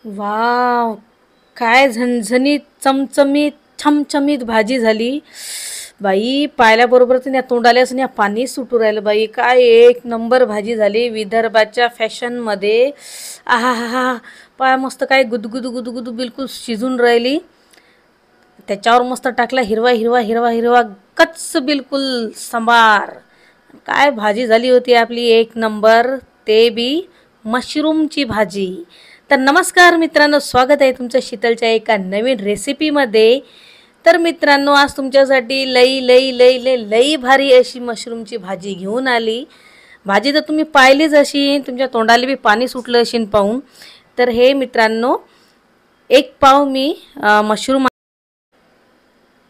Wow! काय झणझणीत, चमचमीत, छमछमीत भाजी झाली. बाई पाहिल्याबरोबरच या तोंडाला असं या पाणी सुटू राहिलं बाई. काय एक नंबर भाजी झाली विदर्भाच्या फॅशनमध्ये. आहाहाहा! पाय मस्त काय गुदगुदू गुदगुदू बिलकुल शिजून राहिली. त्याच्यावर मस्त टाकला हिरवा हिरवा हिरवा हिरवा कच्च बिलकुल सांबार. काय भाजी झाली होती आपली एक नंबर, ते बी मशरूमची भाजी. तर नमस्कार मित्रांनो, स्वागत आहे तुमचं शीतलच्या एका नवीन रेसिपीमध्ये. तर मित्रांनो, आज तुमच्यासाठी लई लई लई लई लई भारी अशी मशरूमची भाजी घेऊन आली. भाजी तर तुम्ही पाहिलीच अशी, तुमच्या तोंडाला बी पाणी सुटलं असेल पाहून. तर हे मित्रांनो, एक पाव मी मशरूम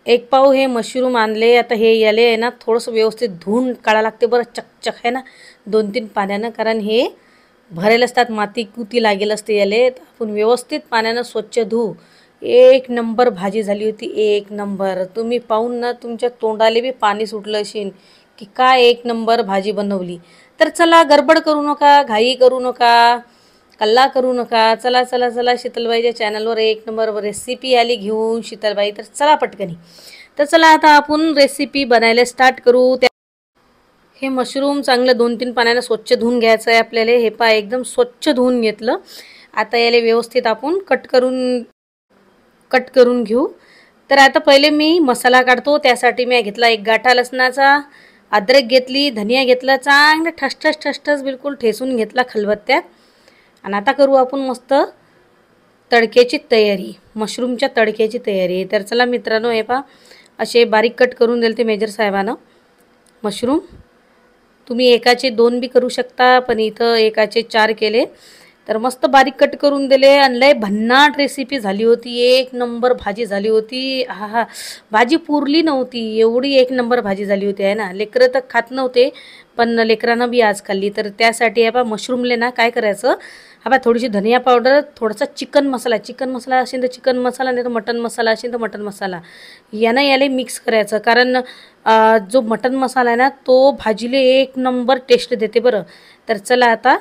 एक पाव हे मशरूम आणले. आता हे याले आहे ना थोडंसं व्यवस्थित धुवून काढायला लागते बरं, चकचक आहे ना 2-3 पाण्यानं, कारण हे भरेल असतात, माती कुती लागेल असते याले. आपण व्यवस्थित पाण्यानं स्वच्छ धुवू. एक नंबर भाजी झाली होती, एक नंबर. तुम्ही पाहून ना तुमच्या तोंडाले बी पाणी सुटलं असेल की काय एक नंबर भाजी बनवली. तर चला, गडबड करू नका, घाई करू नका, कल्ला करू नका. चला चला चला, शीतलबाईच्या चॅनलवर एक नंबर रेसिपी आली घेऊन शीतलबाई. तर चला पटकनी. तर चला आता आपण रेसिपी बनायला स्टार्ट करू. हे मशरूम चांगलं 2-3 पाण्याने स्वच्छ धुवून घ्यायचं आहे आपल्याला. हे पहा एकदम स्वच्छ धुवून घेतलं. आता याला व्यवस्थित आपण कट करून घेऊ. तर आता पहिले मी मसाला काढतो. त्यासाठी मी घेतला 1 गाठा लसणाचा, अद्रक घेतली, धनिया घेतला, चांगलं ठसठस ठसठस बिलकुल ठेसून घेतला खलबत्त्यात. आणि आता करू आपण मस्त तडक्याची तयारी, मशरूमच्या तडक्याची तयारी. तर चला मित्रांनो, हे पहा असे बारीक कट करून दिले ते मेजर साहेबानं मशरूम. तुम्ही एकाचे 2 बी करू शकता, पण इथं एकाचे 4 केले. तर मस्त बारीक कट करून दिले आणि लय भन्नाट रेसिपी झाली होती. एक नंबर भाजी झाली होती. हा भाजी पुरली नव्हती, एवढी एक नंबर भाजी झाली होती आहे ना. लेकरं तर खात नव्हते, पण लेकरांना बी आज खाल्ली. तर त्यासाठी बा मशरूमले ना काय करायचं, बा थोडीशी धनिया पावडर, थोडासा चिकन मसाला असेल तर चिकन मसाला, नाही तर मटन मसाला असेल तर मटन मसाला, याले मिक्स करायचं. कारण जो मटन मसाला आहे ना तो भाजीले एक नंबर टेस्ट देते बरं. तर चला आता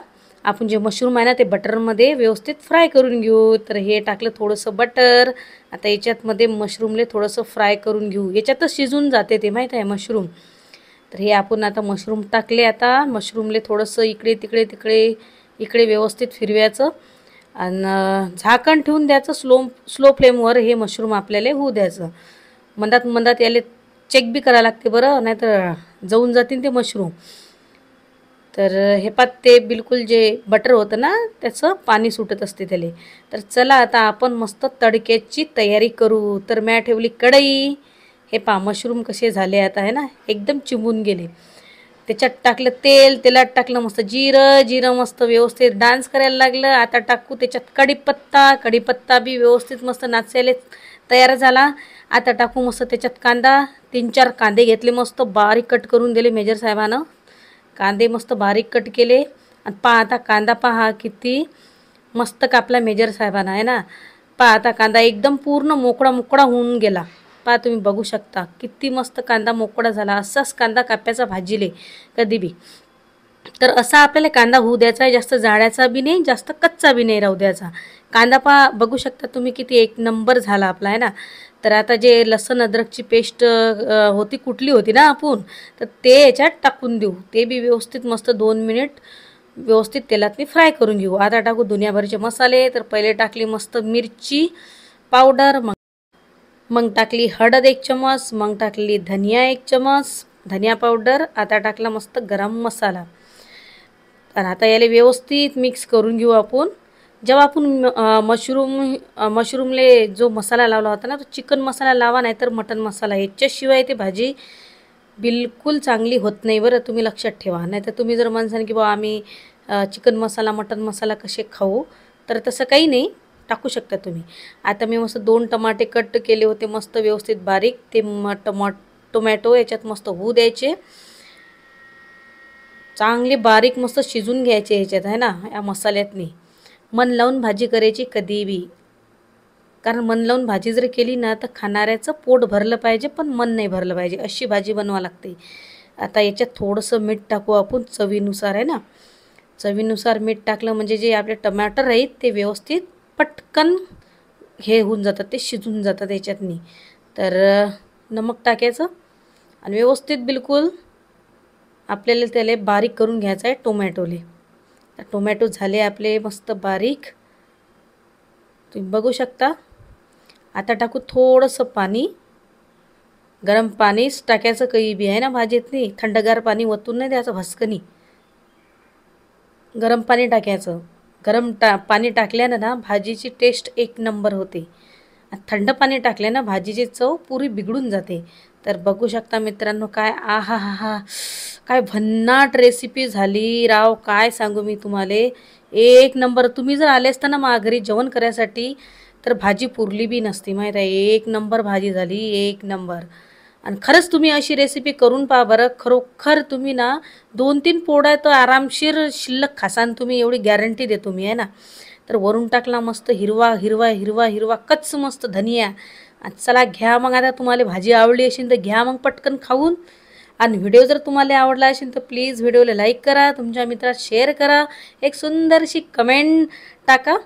आपण जे मशरूम आहे ना ते बटरमध्ये व्यवस्थित फ्राय करून घेऊ. तर हे टाकलं थोडंसं बटर. आता याच्यातमध्ये मशरूमले थोडंसं फ्राय करून घेऊ. याच्यातच शिजून जाते ते, माहीत आहे मशरूम. तर हे आपण आता मशरूम टाकले. आता मशरूमले थोडंसं इकडे व्यवस्थित फिरवायचं आणि झाकण ठेवून द्यायचं स्लो फ्लेमवर. हे मशरूम आपल्याला होऊ द्यायचं. मंदात याले चेक बी करायला लागते बरं, नाहीतर जाऊन जातील ते मशरूम. तर हे पात ते बिलकुल जे बटर होतं ना त्याचं पाणी सुटत असते त्याला. तर चला आता आपण मस्त तडक्याची तयारी करू. तर मी ठेवली कढई. हे पहा मशरूम कसे झाले आता आहे ना, एकदम चिंबून गेले. त्याच्यात टाकलं तेल, तेलात टाकलं मस्त जिरं मस्त व्यवस्थित डान्स करायला लागलं. आता टाकू त्याच्यात कढीपत्ता बी व्यवस्थित मस्त नाचायला तयार झाला. आता टाकू मस्त त्याच्यात कांदा. 3-4 कांदे घेतले, मस्त बारीक कट करून दिले मेजर साहेबानं. कांदे मस्त बारीक कट केले. आणि आता कांदा पहा किती मस्त कापला मेजर साहेबांना आहे ना. आता कांदा एकदम पूर्ण मोकळा होऊन गेला. तुम्ही बघू शकता किती मस्त कांदा मोकळा झाला. असाच कांदा कापायचा भाजीले कधी बी. तर असा आपल्याला कांदा होऊ द्यायचा आहे, जास्त जाड्याचा बी नाही, जास्त कच्चा बी नाही राहू द्यायचा. कांदा बघू शकता तुम्ही किती एक नंबर झाला आपला आहे ना. तर आता जे लसूण अद्रकची पेस्ट होती, कुठली होती ना आपण, तर ते याच्यात टाकून देऊ. ते बी व्यवस्थित मस्त 2 मिनिट व्यवस्थित तेलात फ्राय करून घेऊ. आता टाकू दुनियाभरचे मसाले. तर पहिले टाकली मस्त मिरची पावडर, मग टाकली हळद 1 चमच, मग टाकली धनिया 1 चमच धनिया पावडर. आता टाकला मस्त गरम मसाला. तर आता याला व्यवस्थित मिक्स करून घेऊ आपण. जेव्हा आपण मशरूमले जो मसाला लावला होता ना तो चिकन मसाला लावा, नाही तर मटन मसाला. याच्याशिवाय ते भाजी बिलकुल चांगली होत नाही बरं, तुम्ही लक्षात ठेवा. नाही तर तुम्ही जर म्हणसान की बा आम्ही चिकन मसाला मटन मसाला कसे खाऊ, तर तसं काही नाही, टाकू शकता तुम्ही. आता मी मस्त 2 टमाटे कट केले होते मस्त व्यवस्थित बारीक. ते टोमॅटो याच्यात मस्त होऊ द्यायचे, चांगले बारीक मस्त शिजून घ्यायचे ह्याच्यात आहे ना या मसाल्यातनी. मन लावून भाजी करायची कधी बी, कारण मन लावून भाजी जर केली ना तर खाणाऱ्याचं पोट भरलं पाहिजे पण मन नाही भरलं पाहिजे, अशी भाजी बनवा लागते. आता याच्यात थोडंसं मीठ टाकू आपण चवीनुसार आहे ना. चवीनुसार मीठ टाकलं म्हणजे जे आपले टमाटर आहेत ते व्यवस्थित पटकन हे होऊन जातात, ते शिजून जातात त्याच्यातनी. तर नमक टाकायचं आणि व्यवस्थित बिलकुल आपल्याला त्याला बारीक करून घ्यायचं आहे टोमॅटोले. तर टोमॅटो झाले आपले मस्त बारीक, तुम्ही बघू शकता. आता टाकू थोडंसं पाणी, गरम पाणीच टाकायचं, काही बी आहे ना भाजीतनी, थंडगार पाणी वतून नाही द्यायचं भस्कनी, गरम पाणी टाकायचं. गरम पाणी टाकल्यानं ना भाजीची टेस्ट एक नंबर होते. थंड पाणी टाकल्यानं भाजीची चव पुरी बिघडून जाते. तर बघू शकता मित्रांनो, काय आहा हा हा, काय भन्नाट रेसिपी झाली राव, काय सांगू मी तुम्हाला. एक नंबर. तुम्ही जर आले असता ना माझ्या घरी जेवण करायसाठी तर भाजी पुरली बी नसती माहीत आहे. एक नंबर भाजी झाली, एक नंबर. आणि खरंच तुम्ही अशी रेसिपी करून पहा बरं. खरोखर तुम्ही ना 2-3 पोळ्या तर आरामशीर शिल्लक खासान तुम्ही, एवढी गॅरंटी देतो मी आहे ना. तर वरून टाकला मस्त हिरवा हिरवा हिरवा हिरवा कच्च मस्त धनिया. चला घ्या मग. आता तुम्हाला भाजी आवडली असेल तर घ्या मग पटकन खाऊन. आणि व्हिडिओ जर तुम्हाला आवडला असेल तर प्लीज व्हिडिओला लाईक करा, तुमच्या मित्रात शेअर करा, एक सुंदरशी कमेंट टाका.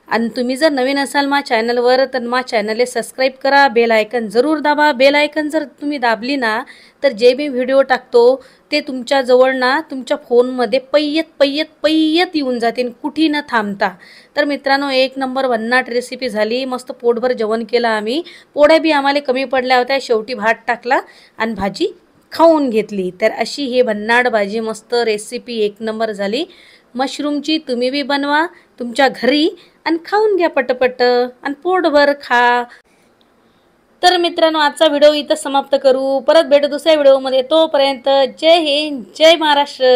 आणि तुम्ही जर नवीन असाल मा चॅनलवर तर मा चॅनलला सबस्क्राईब करा, बेल आयकन जरूर दाबा. बेल आयकन जर तुम्ही दाबली ना तर जे मी व्हिडिओ टाकतो ते तुमच्या जवळ ना तुमच्या फोनमध्ये पय्यत पय्यत पय्यत येऊन जाते, कुठे न थांबता. तर मित्रांनो, एक नंबर भन्नाट रेसिपी झाली. मस्त पोटभर जेवण केलं आम्ही. पोळ्या बी आम्हाला कमी पडल्या होत्या, शेवटी भात टाकला आणि भाजी खाऊन घेतली. तर अशी ही भन्नाट भाजी मस्त रेसिपी एक नंबर झाली मशरूमची. तुम्ही बी बनवा तुमच्या घरी आणि खाऊन घ्या पटपट आणि पोटभर खा. तर मित्रांनो, आजचा व्हिडिओ इथं समाप्त करू. परत भेटू दुसऱ्या व्हिडिओमध्ये. तोपर्यंत जय हिंद, जय महाराष्ट्र.